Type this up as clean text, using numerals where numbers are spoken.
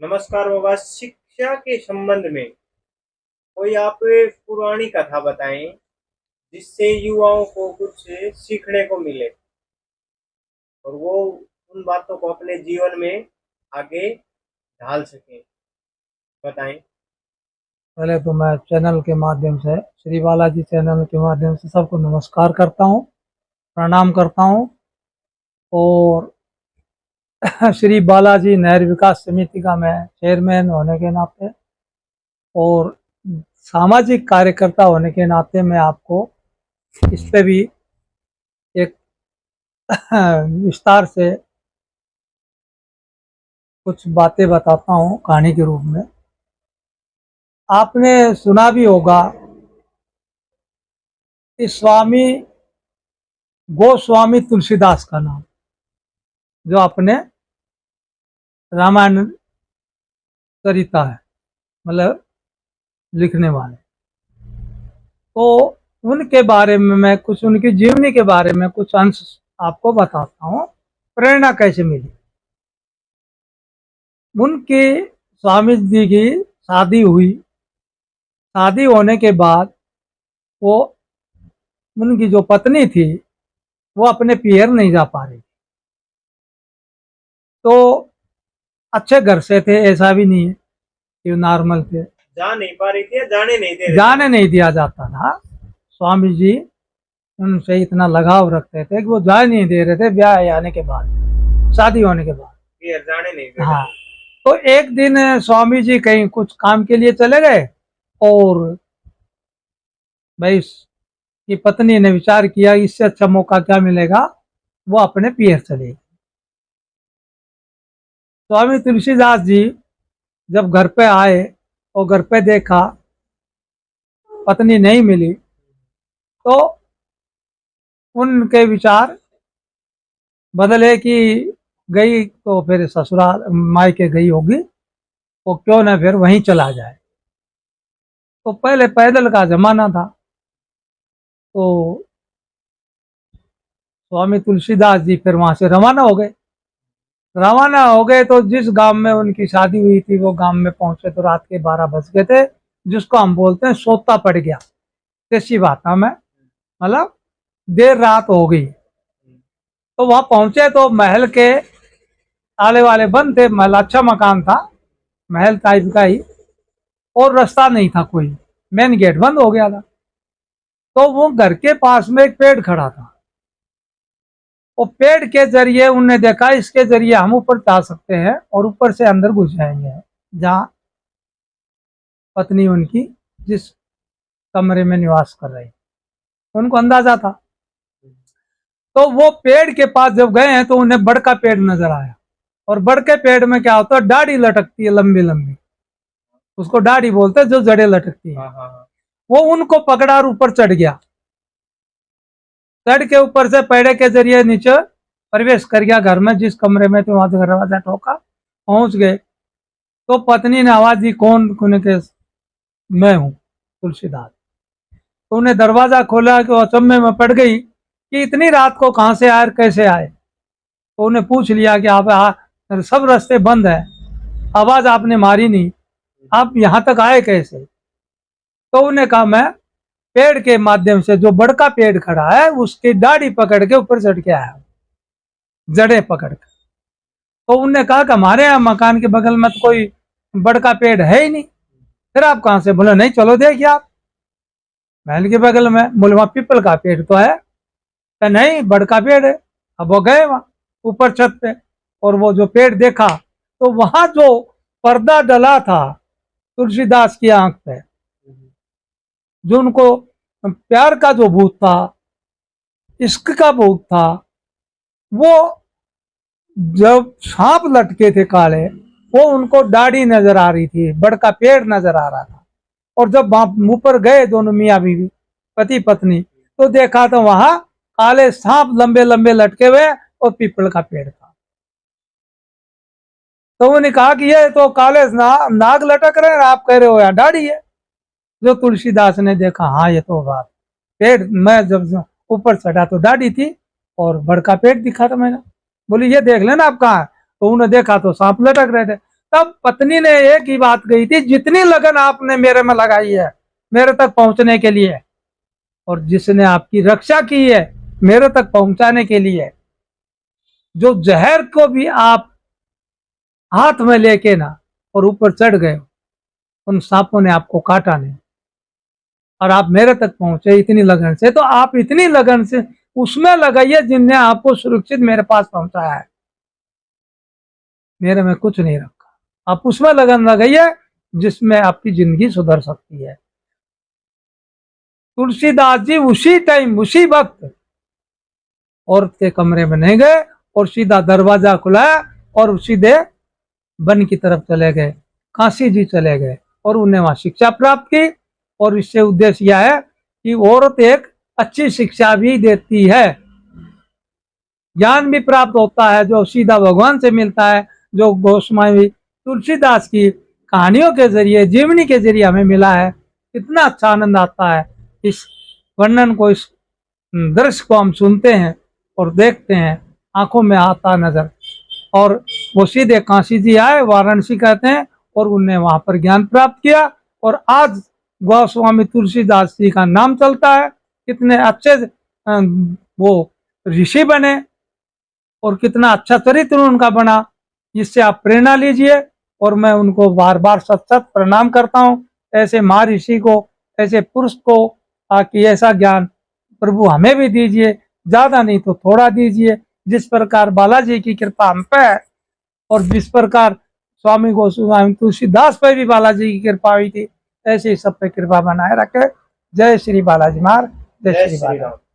नमस्कार बाबा। शिक्षा के संबंध में कोई आप पुरानी कथा बताएं जिससे युवाओं को कुछ सीखने को मिले और वो उन बातों को अपने जीवन में आगे ढाल सकें। बताएं। पहले तो मैं चैनल के माध्यम से श्री बालाजी चैनल के माध्यम से सबको नमस्कार करता हूँ, प्रणाम करता हूँ। और श्री बालाजी नहर विकास समिति का मैं चेयरमैन होने के नाते और सामाजिक कार्यकर्ता होने के नाते मैं आपको इस पे भी एक विस्तार से कुछ बातें बताता हूँ कहानी के रूप में। आपने सुना भी होगा कि स्वामी गोस्वामी तुलसीदास का नाम, जो अपने रामायण चरिता है, मतलब लिखने वाले। तो उनके बारे में मैं कुछ, उनकी जीवनी के बारे में कुछ अंश आपको बताता हूँ। प्रेरणा कैसे मिली उनकी। स्वामी जी की शादी हुई। शादी होने के बाद वो, उनकी जो पत्नी थी, वो अपने पियर नहीं जा पा रही। तो अच्छे घर से थे, ऐसा भी नहीं है कि नॉर्मल थे। जा नहीं पा रही थी या जाने नहीं दे रहे जाने नहीं दिया जाता था। स्वामी जी उनसे इतना लगाव रखते थे कि वो जा नहीं दे रहे थे ब्याह आने के बाद, शादी होने के बाद। थे, जाने नहीं दे रहे हाँ। थे। तो एक दिन स्वामी जी कहीं कुछ काम के लिए चले गए और भाई की पत्नी ने विचार किया इससे अच्छा मौका क्या मिलेगा, वो अपने पियर चले गए। स्वामी तुलसीदास जी जब घर पे आए और घर पे देखा पत्नी नहीं मिली, तो उनके विचार बदले कि गई तो फिर ससुराल मायके गई होगी, वो क्यों ना फिर वहीं चला जाए। तो पहले पैदल का जमाना था, तो स्वामी तुलसीदास जी फिर वहां से रवाना हो गए। रवाना हो गए तो जिस गांव में उनकी शादी हुई थी वो गांव में पहुंचे तो रात के 12 बज गए थे, जिसको हम बोलते हैं सोता पड़ गया। देसी भाषा में मतलब देर रात हो गई। तो वहां पहुंचे तो महल के ताले वाले बंद थे। महल अच्छा मकान था, महल टाइप का ही, और रास्ता नहीं था कोई, मेन गेट बंद हो गया था। तो वो घर के पास में एक पेड़ खड़ा था। वो पेड़ के जरिए उनने देखा इसके जरिए हम ऊपर जा सकते हैं और ऊपर से अंदर घुस जाएंगे, जहाँ पत्नी उनकी जिस कमरे में निवास कर रही, उनको अंदाजा था। तो वो पेड़ के पास जब गए हैं तो उन्हें बड़ का पेड़ नजर आया। और बड़ के पेड़ में क्या होता है, दाढ़ी लटकती है लंबी लंबी, उसको दाढ़ी बोलते हैं, जो जड़ें लटकती है। हाँ हाँ हाँ। वो उनको पकड़ा और ऊपर चढ़ गया। चढ़ के ऊपर से पेड़ के जरिए नीचे प्रवेश कर गया घर में, जिस कमरे में थे वहां से दरवाजा ठोका, पहुंच गए। तो पत्नी ने आवाज दी, कौन? कोने के मैं हूँ तुलसीदास। तो उन्हें दरवाजा खोला कि वो अचंभे में पड़ गई कि इतनी रात को कहाँ से आए और कैसे आए। तो उन्हें पूछ लिया कि आप सब रास्ते बंद है, आवाज आपने मारी नहीं, आप यहाँ तक आए कैसे? तो उन्हें कहा मैं पेड़ के माध्यम से, जो बड़का पेड़ खड़ा है उसकी दाढ़ी पकड़ के ऊपर चढ़ के आया, जड़े पकड़ के। तो उनने कहा कि हमारे यहाँ मकान के बगल में तो कोई बड़का पेड़ है ही नहीं, फिर आप कहाँ से? बोले नहीं, चलो देखिए आप, महल के बगल में। बोले वहां पीपल का पेड़ तो है। तो नहीं, बड़का पेड़ है। अब वो गए वहां ऊपर छत पे, और वो जो पेड़ देखा तो वहां जो पर्दा डला था तुलसीदास की आंख पे, जो उनको प्यार का जो भूत था, इश्क का भूत था, वो जब सांप लटके थे काले, वो उनको दाढ़ी नजर आ रही थी, बड़का पेड़ नजर आ रहा था। और जब ऊपर गए दोनों मियाँ बीवी, पति पत्नी, तो देखा तो वहां काले सांप लंबे लंबे लटके हुए और पीपल का पेड़ था। तो उन्होंने कहा कि ये तो काले नाग लटक रहे हैं, आप कह रहे हो यहाँ दाढ़ी है। जो तुलसीदास ने देखा, हाँ ये तो बात, पेड़ मैं जब ऊपर चढ़ा तो दाढ़ी थी और बड़का पेड़ दिखा था मैंने। बोली ये देख लेना आप कहाँ है। तो उन्हें देखा तो सांप लटक रहे थे। तब पत्नी ने एक ही बात कही थी, जितनी लगन आपने मेरे में लगाई है मेरे तक पहुंचने के लिए, और जिसने आपकी रक्षा की है मेरे तक पहुंचाने के लिए, जो जहर को भी आप हाथ में लेके ना और ऊपर चढ़ गए, उन सांपों ने आपको काटा नहीं, और आप मेरे तक पहुंचे इतनी लगन से। तो आप इतनी लगन से उसमें लगाइए जिनने आपको सुरक्षित मेरे पास पहुंचाया है, मेरे में कुछ नहीं रखा। आप उसमें लगन लगाइए जिसमें आपकी जिंदगी सुधर सकती है। तुलसीदास जी उसी टाइम उसी वक्त औरत के कमरे में नहीं गए और सीधा दरवाजा खुलाया और सीधे वन की तरफ चले गए, काशी जी चले गए और उन्हें वहां शिक्षा प्राप्त की। और इससे उद्देश्य यह है कि औरत एक अच्छी शिक्षा भी देती है, ज्ञान भी प्राप्त होता है जो सीधा भगवान से मिलता है, जो गोस्वामी तुलसीदास की कहानियों के जरिए, जीवनी के जरिए हमें मिला है। कितना अच्छा आनंद आता है इस वर्णन को, इस दृश्य को हम सुनते हैं और देखते हैं, आंखों में आता नजर। और वो सीधे काशी जी आए, वाराणसी कहते हैं, और उनने वहां पर ज्ञान प्राप्त किया और आज गोस्वामी तुलसीदास जी का नाम चलता है। कितने अच्छे वो ऋषि बने और कितना अच्छा चरित्र उनका बना, इससे आप प्रेरणा लीजिए। और मैं उनको बार बार सत सत प्रणाम करता हूँ, ऐसे महर्षि को, ऐसे पुरुष को, ताकि ऐसा ज्ञान प्रभु हमें भी दीजिए, ज्यादा नहीं तो थोड़ा दीजिए। जिस प्रकार बालाजी की कृपा हम पे है और जिस प्रकार स्वामी गोस्वामी तुलसीदास पर भी बालाजी की कृपा हुई थी, ऐसे ही सब पे कृपा बनाए रखे। जय श्री बालाजी महाराज, जय जय श्री श्री बालाजी। राम।